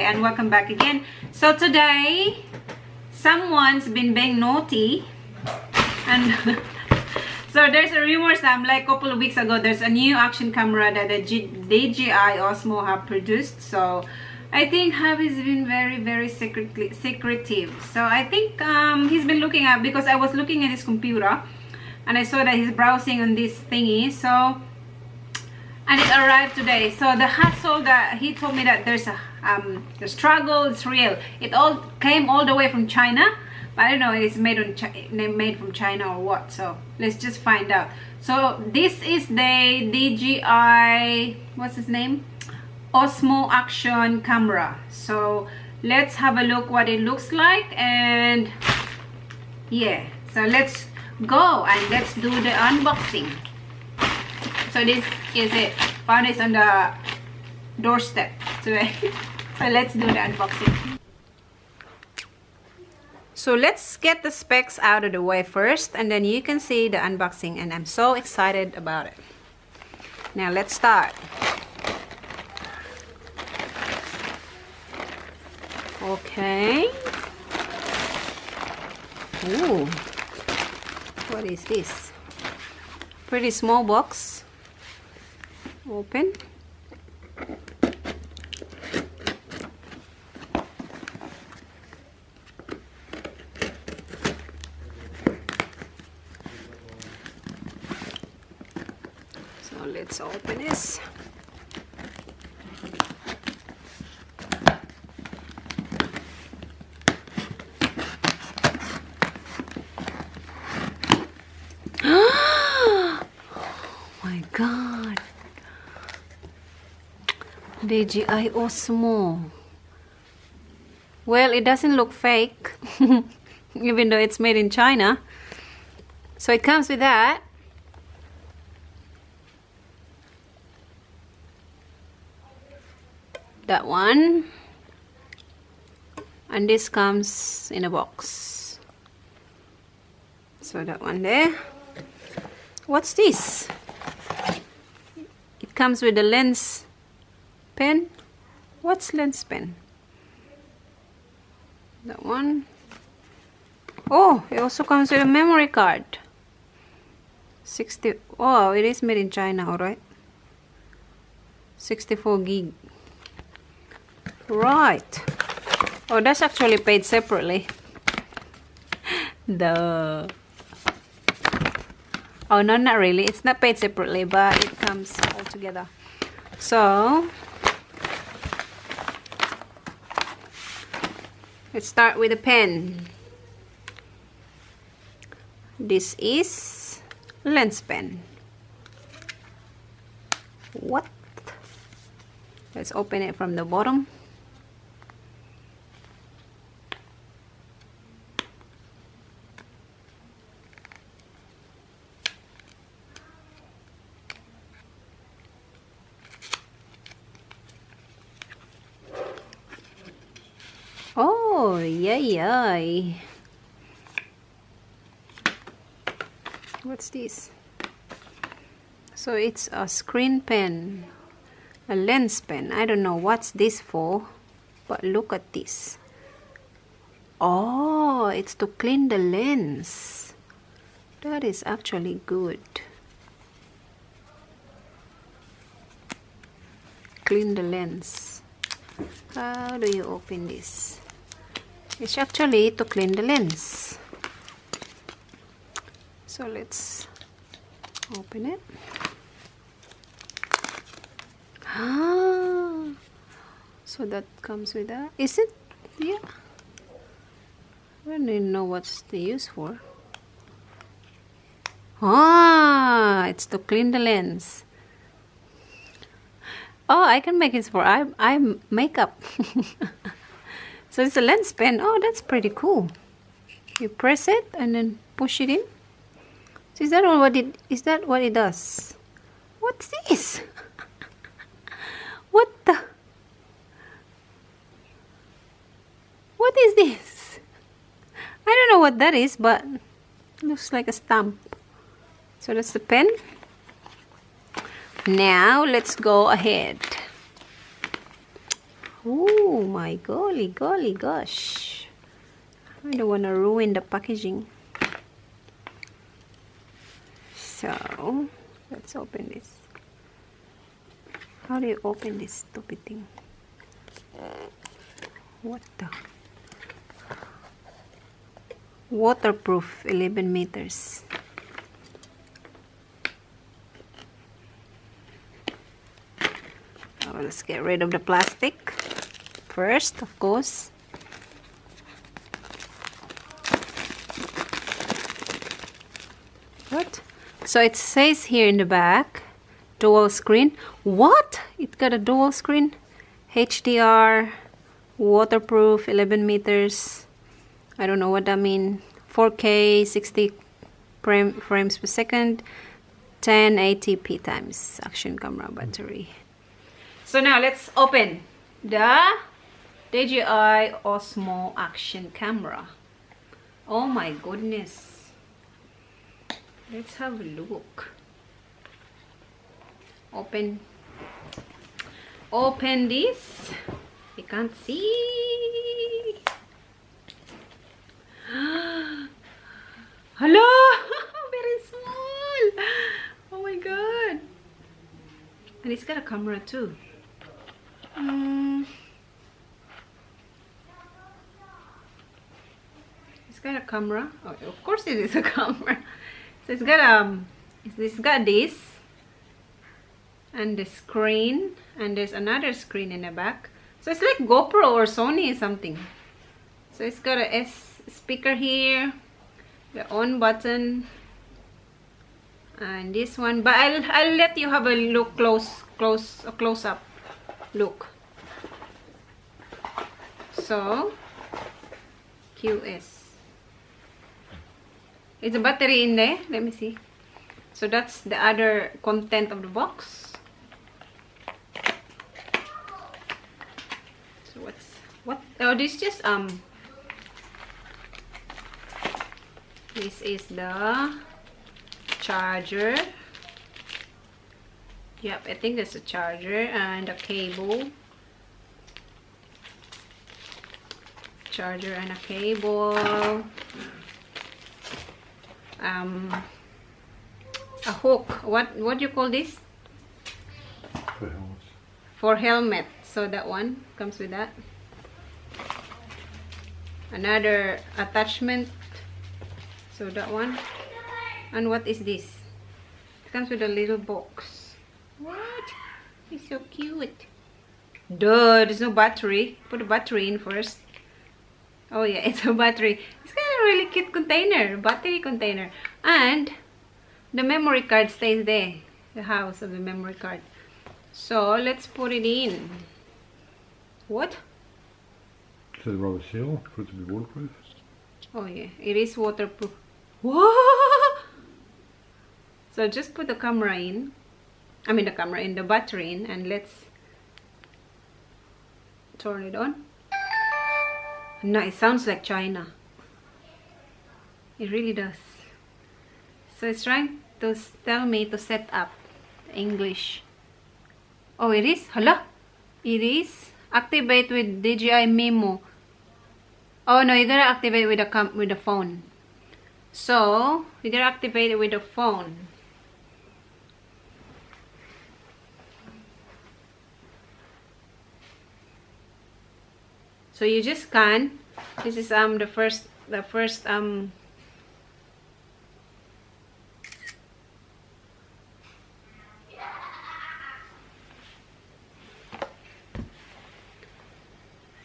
and welcome back again. So today someone's been being naughty and so there's a rumor like a couple of weeks ago there's a new action camera that the DJI Osmo have produced. So I think hubby's been very secretive. So I think he's been looking at, because I was looking at his computer and I saw that he's browsing on this thingy. So and it arrived today. So the hassle that he told me that there's a the struggle is real. It all came all the way from China, but I don't know if it's made from China or what. So let's just find out. So this is the DJI, what's his name, Osmo Action camera. So let's have a look what it looks like, and yeah, so let's go and let's do the unboxing. So this is it. Found it on the doorstep today. So let's do the unboxing. So let's get the specs out of the way first, and then you can see the unboxing, and I'm so excited about it. Now let's start. Okay. Ooh. What is this? Pretty small box. Open. So let's open this. Oh my God. DJI Osmo. Well, it doesn't look fake even though it's made in China. So it comes with that. That one. And this comes in a box. So that one there. What's this? It comes with a lens pen. What's lens pen? That one. Oh, it also comes with a memory card. 60. Oh, it is made in China, alright. 64 gig. Right. Oh, that's actually paid separately. Duh. Oh, no, not really. It's not paid separately, but it comes all together. So let's start with a pen. This is lens pen. What? Let's open it from the bottom. Oh, yay. What's this? So it's a screen pen, a lens pen. I don't know what's this for, but look at this. Oh, it's to clean the lens. That is actually good. Clean the lens. How do you open this? It's actually to clean the lens. So let's open it. Ah, so that comes with that. Is it? Yeah. I don't even know what's the use for. Ah, it's to clean the lens. Oh, I can make it for eye makeup. So it's a lens pen. Oh, that's pretty cool. You press it and then push it in. So is that all what it is? That what it does? What's this? What the? What is this? I don't know what that is, but it looks like a stamp. So that's the pen. Now let's go ahead. Oh my golly gosh. I don't want to ruin the packaging. So, let's open this. How do you open this stupid thing? What the? Waterproof 11 meters. Oh, let's get rid of the plastic first, of course. What? So it says here in the back, dual screen. What? It got a dual screen. HDR, waterproof, 11 meters. I don't know what that means. 4K, 60 frames per second, 1080p times action camera battery. So now let's open the DJI Osmo Action camera. Oh my goodness. Let's have a look. Open this. You can't see. Hello. Very small. Oh my god. And it's got a camera too. It's got a camera. Oh, of course it is a camera. So it's got this and the screen, and there's another screen in the back. So it's like GoPro or Sony or something. So it's got a S speaker here, the on button, and this one. But I'll let you have a look close up look. So QS. Is the battery in there? Let me see. So that's the other content of the box. So what? Oh, this just this is the charger. Yep, I think that's a charger and a cable. Charger and a cable. A hook. What do you call this? For helmet. For helmet. So that one comes with that. Another attachment. So that one. And what is this? It comes with a little box. What? It's so cute. Duh, there's no battery. Put the battery in first. Oh yeah, it's a battery. It's got a really cute container, battery container. And the memory card stays there. The house of the memory card. So let's put it in. What? It's a rubber seal for it to be waterproof. Oh yeah, it is waterproof. Whoa! So just put the camera in. I mean the battery in, and let's turn it on. No, it sounds like China. It really does. So it's trying to tell me to set up English. Oh, it is? Hello? It is? Activate with DJI Memo. Oh no, you gotta activate with the phone. So you gotta activate it with the phone. So you just scan. This is the first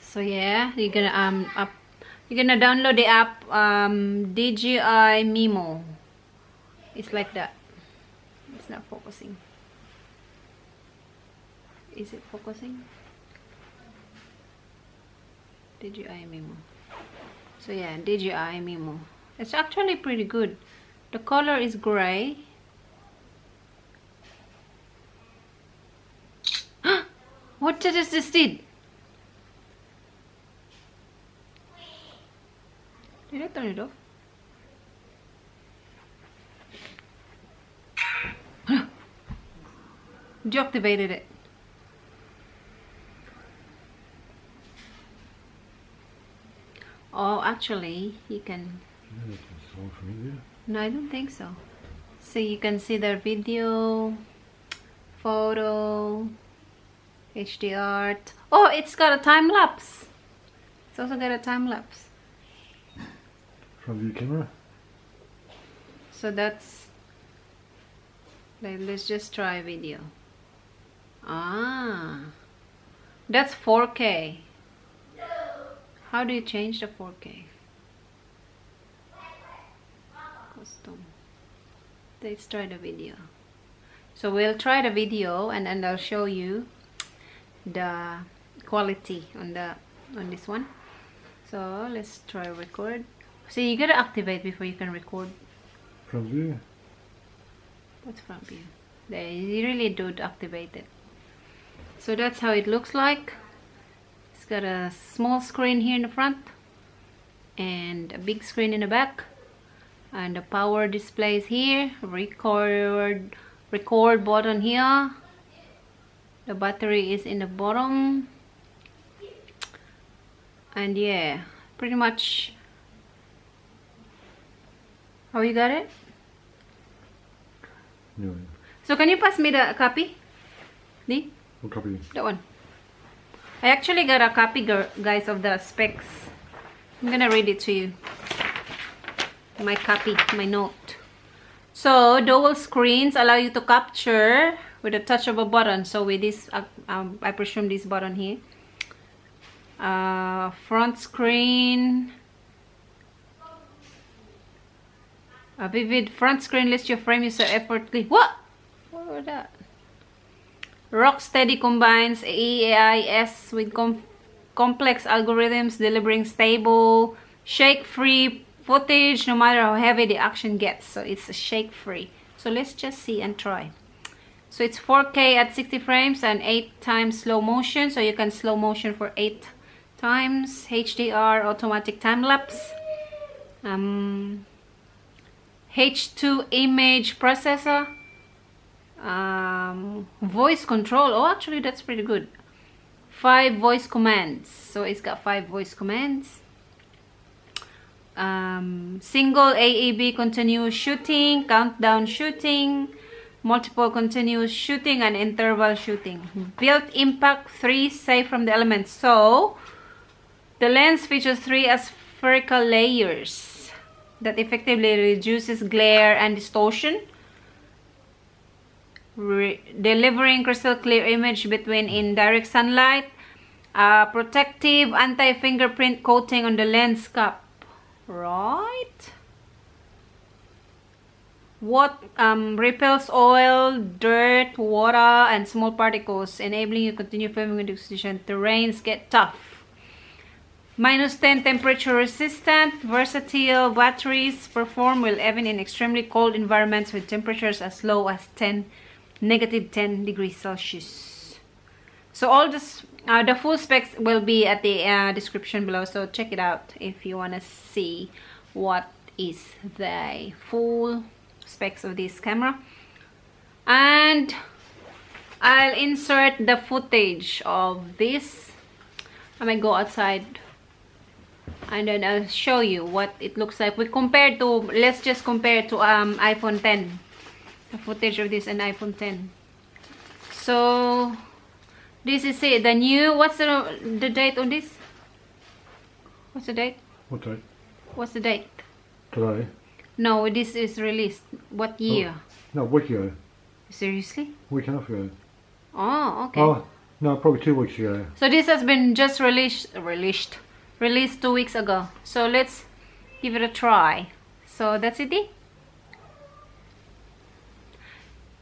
so yeah, you're gonna download the app DJI Memo. It's like that. It's not focusing. Is it focusing? DJI Memo. So yeah, DJI Memo. It's actually pretty good. The color is gray. What does this did? Did I turn it off? Deactivated it. Oh, actually, you can. Yeah, it's all from India. No, I don't think so. So you can see their video, photo, HD art. Oh, it's got a time lapse. It's also got a time lapse. Front view camera. So that's. Let's just try video. Ah, that's 4K. How do you change the 4K? Custom. Let's try the video. So we'll try the video and then I'll show you the quality on this one. So let's try record. So you gotta activate before you can record. Front view. What's front view? You really do activate it. So that's how it looks like. It's got a small screen here in the front and a big screen in the back, and the power display is here. Record button here. The battery is in the bottom, and yeah, pretty much. How you got it? Yeah. So can you pass me the copy? What copy? That one. I actually got a copy, guys, of the specs. I'm gonna read it to you. My copy, my note. So dual screens allow you to capture with a touch of a button. So with this, I presume this button here. Front screen. A vivid front screen lets your frame user effortlessly. What was that? Rocksteady combines AIS with complex algorithms, delivering stable, shake-free footage no matter how heavy the action gets. So it's shake-free. So let's just see and try. So it's 4K at 60 frames and 8 times slow motion. So you can slow motion for 8 times. HDR, automatic time-lapse. H2 image processor. Voice control. Oh, actually that's pretty good. 5 voice commands. So it's got 5 voice commands. Single AEB continuous shooting, countdown shooting, multiple continuous shooting, and interval shooting. Built impact 3 safe from the elements. So the lens features 3 aspherical layers that effectively reduces glare and distortion, delivering crystal clear image between in direct sunlight. Protective anti-fingerprint coating on the lens cap. Right. What repels oil, dirt, water, and small particles, enabling you to continue filming with precision. Terrains get tough. -10 temperature resistant, versatile batteries perform well even in extremely cold environments with temperatures as low as -10 degrees Celsius. So all this, the full specs will be at the description below. So check it out if you want to see what is the full specs of this camera. And I'll insert the footage of this. I might go outside and then I'll show you what it looks like. We compare to, let's just compare to iPhone 10, the footage of this and iPhone 10. So this is it, the new, what's the date on this? What's the date? What date? What's the date? Today. No, this is released. What year? Oh, no, a week ago. Seriously? Week and a half ago. Oh, okay. Oh, no, probably 2 weeks ago. So this has been just released 2 weeks ago. So let's give it a try. So that's it.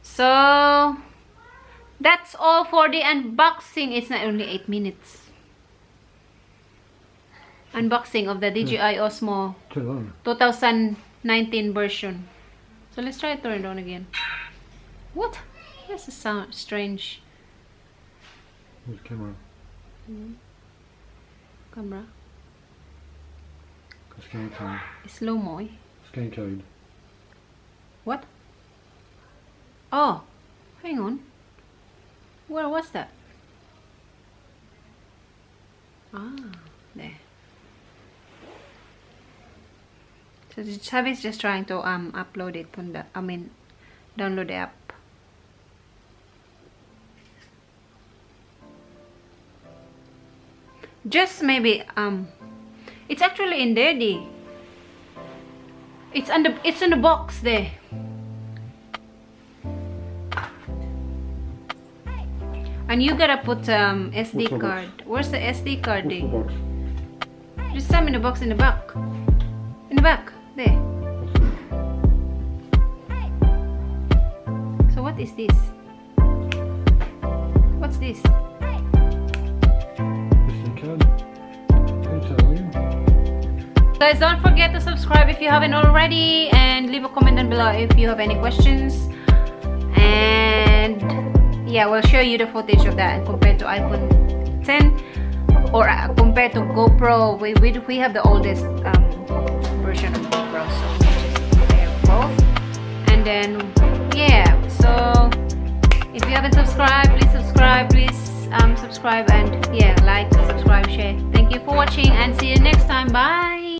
So that's all for the unboxing. It's not only 8 minutes. Unboxing of the DJI Osmo 2019 version. So let's try to turn it on again. What? That's a sound strange. Where's the camera? Camera. Scan code. Slow mo. Scan code. What? Oh, hang on. Where was that? Ah, there. So Chavi is just trying to upload it on the, download the app. Just maybe it's actually in there, it's in the box there. And you gotta put SD card. Where's the SD card? What's the box? Just some in the box in the back. In the back, there. So what is this? What's this? SD card. Can you tell you? Guys, don't forget to subscribe if you haven't already, and leave a comment down below if you have any questions. And yeah, we'll show you the footage of that compared to iPhone 10 or compared to GoPro. We have the oldest version of GoPro, so we just compare both. And then yeah, so if you haven't subscribed, please subscribe. Please subscribe, and yeah, like, subscribe, share. Thank you for watching, and see you next time. Bye.